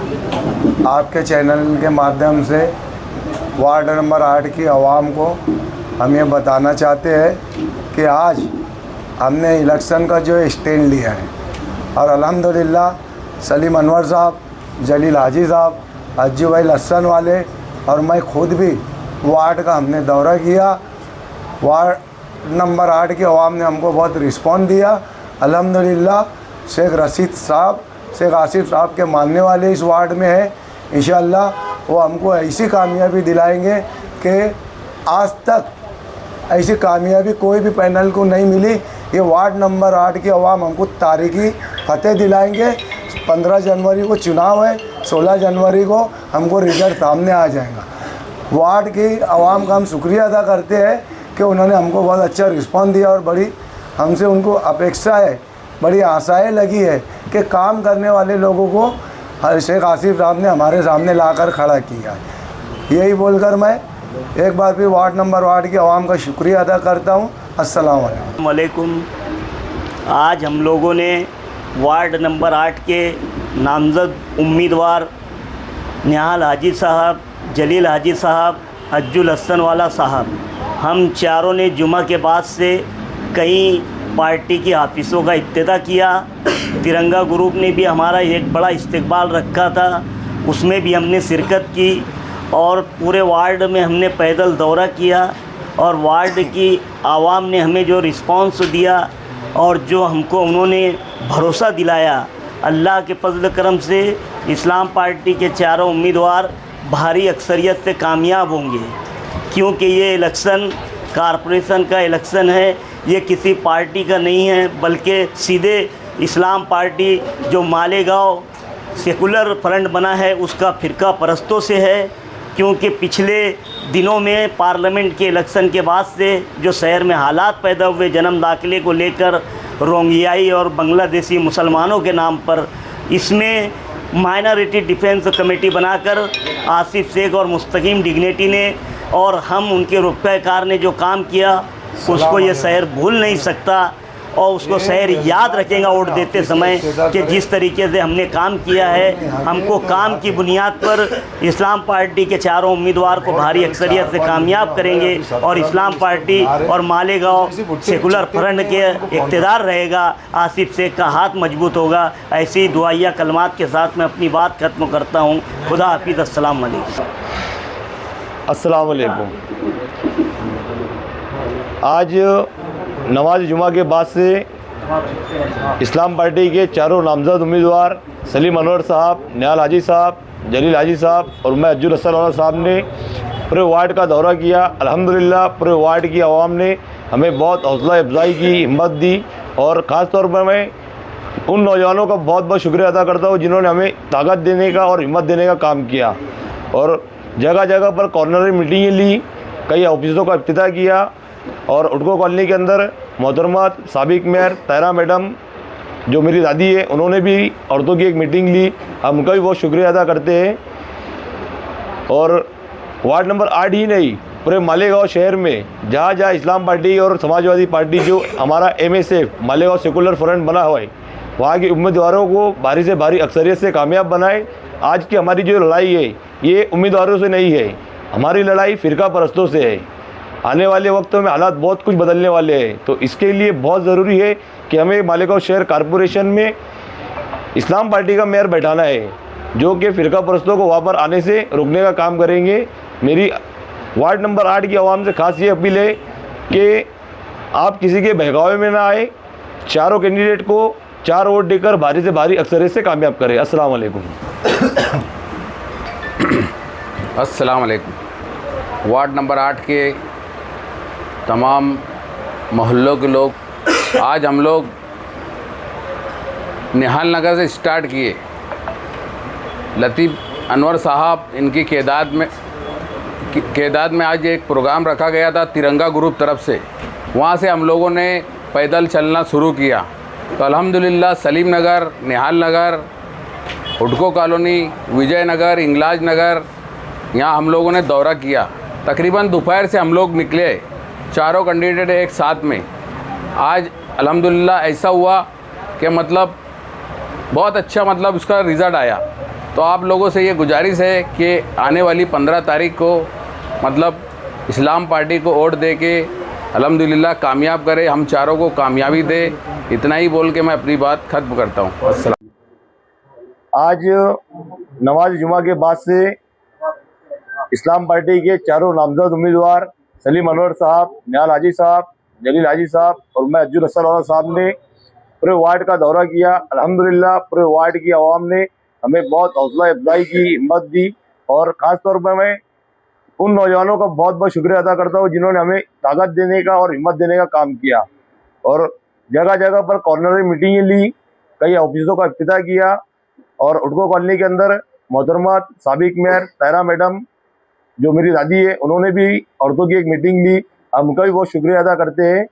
आपके चैनल के माध्यम से वार्ड नंबर 8 की आवाम को हम ये बताना चाहते हैं कि आज हमने इलेक्शन का जो स्टैंड लिया है और अल्हम्दुलिल्लाह सलीम अनवर साहब, जलील हाजी साहब, अज्जू भाई लहसन वाले और मैं खुद भी वार्ड का हमने दौरा किया। वार्ड नंबर 8 की आवाम ने हमको बहुत रिस्पॉन्स दिया। अल्हम्दुलिल्लाह शेख रशीद साहब, शेख आसिफ साहब के मानने वाले इस वार्ड में है। इंशाअल्लाह वो हमको ऐसी कामयाबी दिलाएंगे कि आज तक ऐसी कामयाबी कोई भी पैनल को नहीं मिली। ये वार्ड नंबर 8 की आवाम हमको तारीखी फतेह दिलाएंगे। 15 जनवरी को चुनाव है, 16 जनवरी को हमको रिजल्ट सामने आ जाएगा। वार्ड की आवाम का हम शुक्रिया अदा करते हैं कि उन्होंने हमको बहुत अच्छा रिस्पॉन्स दिया और बड़ी हमसे उनको अपेक्षा है, बड़ी आशाएं लगी है कि काम करने वाले लोगों को शेख आसिफ साहब ने हमारे सामने लाकर खड़ा किया है। यही बोलकर मैं एक बार फिर वार्ड नंबर 8 की आवाम का शुक्रिया अदा करता हूँ। अस्सलाम वालेकुम। आज हम लोगों ने वार्ड नंबर 8 के नामज़द उम्मीदवार निहाल हाजी साहब, जलील हाजी साहब, अज्जू लहसन वाला साहब, हम चारों ने जुमा के बाद से कई पार्टी की ऑफिसों का इफ्तिताह किया। तिरंगा ग्रुप ने भी हमारा एक बड़ा इस्तकबाल रखा था, उसमें भी हमने शिरकत की और पूरे वार्ड में हमने पैदल दौरा किया और वार्ड की आवाम ने हमें जो रिस्पांस दिया और जो हमको उन्होंने भरोसा दिलाया, अल्लाह के फजल करम से इस्लाम पार्टी के चारों उम्मीदवार भारी अक्सरियत से कामयाब होंगे, क्योंकि ये इलेक्शन कारपोरेशन का इलेक्शन है। ये किसी पार्टी का नहीं है, बल्कि सीधे इस्लाम पार्टी जो मालेगांव सेकुलर फ्रंट बना है उसका फ़िरका परस्तों से है। क्योंकि पिछले दिनों में पार्लियामेंट के इलेक्शन के बाद से जो शहर में हालात पैदा हुए जन्म दाखिले को लेकर रोंगियाई और बांग्लादेशी मुसलमानों के नाम पर, इसमें माइनॉरिटी डिफेंस कमेटी बनाकर आसिफ शेख और मुस्तकीम डिग्नेटी ने और हम उनके रुपएकार ने जो काम किया उसको ये शहर भूल नहीं सकता और उसको शहर याद रखेगा वोट देते समय कि जिस तरीके से हमने काम किया है। हमको काम की बुनियाद पर इस्लाम पार्टी के चारों उम्मीदवार को भारी अक्सरियत से कामयाब करेंगे और इस्लाम पार्टी और मालेगांव सेकुलर फ्रंट के इक़्तिदार रहेगा। आसिफ शेख का हाथ मजबूत होगा। ऐसी ही दुआया कलमात के साथ मैं अपनी बात ख़त्म करता हूँ। खुदा हाफिज़। अस्सलाम वालेकुम। अस्सलाम वालेकुम। आज नमाज जुमा के बाद से इस्लाम पार्टी के चारों नामज़द उम्मीदवार सलीम अनवर साहब, निहाल हाजी साहब, जलील हाजी साहब और मैं अज्जू लहसन वाला साहब ने पूरे वार्ड का दौरा किया। अल्हम्दुलिल्लाह पूरे वार्ड की आवाम ने हमें बहुत हौसला अफजाई की, हिम्मत दी और ख़ास तौर पर मैं उन नौजवानों का बहुत बहुत शुक्रिया अदा करता हूँ जिन्होंने हमें ताकत देने का और हिम्मत देने का काम किया और जगह जगह पर कॉर्नर मीटिंगें ली, कई ऑफिसों का इफ्तिताह किया और उडको कॉलोनी के अंदर मोहतरमा साबिक मेयर तहरा मैडम जो मेरी दादी है उन्होंने भी औरतों की एक मीटिंग ली। हम उनका भी बहुत शुक्रिया अदा करते हैं। और वार्ड नंबर 8 ही नहीं, पूरे मालेगांव शहर में जहाँ जहाँ इस्लाम पार्टी और समाजवादी पार्टी जो हमारा MSF मालेगांव सेकुलर फ्रंट बना हुआ है, वहाँ के उम्मीदवारों को भारी से भारी अक्सरियत से कामयाब बनाए। आज की हमारी जो लड़ाई है ये उम्मीदवारों से नहीं है, हमारी लड़ाई फ़िरका परस्तों से है। आने वाले वक्तों में हालात बहुत कुछ बदलने वाले हैं, तो इसके लिए बहुत ज़रूरी है कि हमें मालेगांव शहर कारपोरेशन में इस्लाम पार्टी का मेयर बैठाना है जो कि फ़िरका परस्तों को वहाँ पर आने से रोकने का काम करेंगे। मेरी वार्ड नंबर 8 की आवाम से खास ये अपील है कि आप किसी के बहकावे में ना आए, चारों कैंडिडेट को 4 वोट देकर भारी से भारी अक्सरियत से कामयाब करें। अस्सलाम वालेकुम। अस्सलाम वालेकुम। वार्ड नंबर 8 के तमाम मोहल्लों के लोग, आज हम लोग निहाल नगर से स्टार्ट किए। लतीफ़ अनवर साहब इनकी क़यादत में आज एक प्रोग्राम रखा गया था तिरंगा ग्रुप तरफ से, वहाँ से हम लोगों ने पैदल चलना शुरू किया। तो अल्हम्दुलिल्लाह सलीम नगर, निहाल नगर, उडको कॉलोनी, विजय नगर, इंगलाज नगर, यहाँ हम लोगों ने दौरा किया। तकरीबन दोपहर से हम लोग निकले, चारों कैंडिडेट एक साथ में। आज अल्हम्दुलिल्लाह ऐसा हुआ कि मतलब बहुत अच्छा उसका रिज़ल्ट आया। तो आप लोगों से ये गुजारिश है कि आने वाली 15 तारीख को मतलब इस्लाम पार्टी को वोट दे के अल्हम्दुलिल्लाह कामयाब करे, हम चारों को कामयाबी दे। इतना ही बोल के मैं अपनी बात ख़त्म करता हूँ। अस्सलाम। आज नमाज जुमा के बाद से इस्लाम पार्टी के चारों नामजद उम्मीदवार सलीम अनवर साहब, निहाल हाजी साहब, जलील हाजी साहब और मैं अज्जुल अस्सर साहब ने पूरे वार्ड का दौरा किया। अल्हम्दुलिल्लाह पूरे वार्ड की आवाम ने हमें बहुत हौसला अफजाई की, हिम्मत दी और ख़ास तौर पर मैं उन नौजवानों का बहुत बहुत शुक्रिया अदा करता हूँ जिन्होंने हमें ताकत देने का और हिम्मत देने का काम किया और जगह जगह पर कॉर्नर मीटिंगें ली, कई ऑफिसों का इफ्तिताह किया और उडको कॉलोनी के अंदर मोहतरमा साबिक मेयर तायरा मैडम जो मेरी दादी है उन्होंने भी औरतों की एक मीटिंग ली। हम उनका भी बहुत शुक्रिया अदा करते हैं।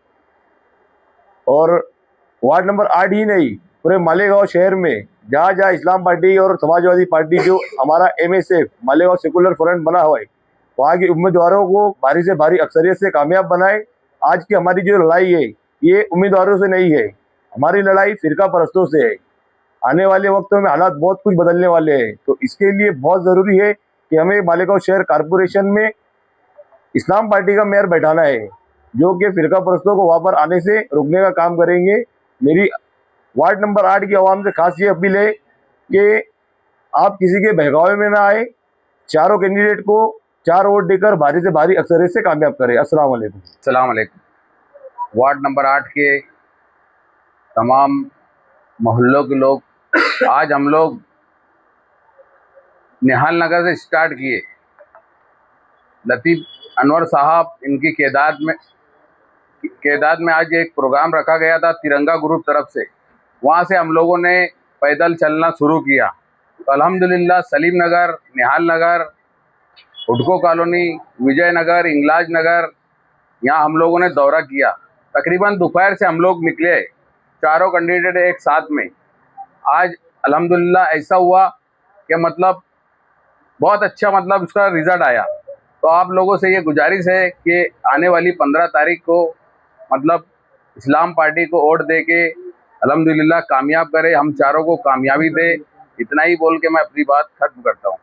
और वार्ड नंबर 8 ही नहीं, पूरे मालेगांव शहर में जहाँ जहाँ इस्लाम पार्टी और समाजवादी पार्टी जो हमारा MSF मालेगांव सेकुलर फ्रंट बना हुआ है, वहाँ के उम्मीदवारों को भारी से भारी अक्सरियत से कामयाब बनाए। आज की हमारी जो लड़ाई है ये उम्मीदवारों से नहीं है, हमारी लड़ाई फिरका परस्तों से है। आने वाले वक्तों में हालात बहुत कुछ बदलने वाले हैं, तो इसके लिए बहुत ज़रूरी है कि हमें मालेगांव शहर कॉरपोरेशन में इस्लाम पार्टी का मेयर बैठाना है जो कि फिरका परस्तों को वहाँ पर आने से रोकने का काम करेंगे। मेरी वार्ड नंबर 8 की आवाम से खास ये अपील है कि आप किसी के बहकावे में ना आए, चारों कैंडिडेट को 4 वोट देकर भारी से भारी अक्सरियत से कामयाब करें। अस्सलाम वालेकुम। अस्सलाम वालेकुम। वार्ड नंबर 8 के तमाम मोहल्लों के लोग, आज हम लोग निहाल नगर से स्टार्ट किए। लतीफ़ अनवर साहब इनकी क़यादत में आज एक प्रोग्राम रखा गया था तिरंगा ग्रुप तरफ से, वहाँ से हम लोगों ने पैदल चलना शुरू किया। तो अल्हम्दुलिल्लाह सलीम नगर, निहाल नगर, उडको कॉलोनी, विजय नगर, इंगलाज नगर, यहाँ हम लोगों ने दौरा किया। तकरीबन दोपहर से हम लोग निकले, चारों कैंडिडेट एक साथ में। आज अल्हम्दुलिल्लाह ऐसा हुआ कि मतलब बहुत अच्छा मतलब उसका रिज़ल्ट आया। तो आप लोगों से ये गुजारिश है कि आने वाली 15 तारीख को मतलब इस्लाम पार्टी को वोट दे के अल्हम्दुलिल्लाह कामयाब करे, हम चारों को कामयाबी दे। इतना ही बोल के मैं अपनी बात खत्म करता हूँ।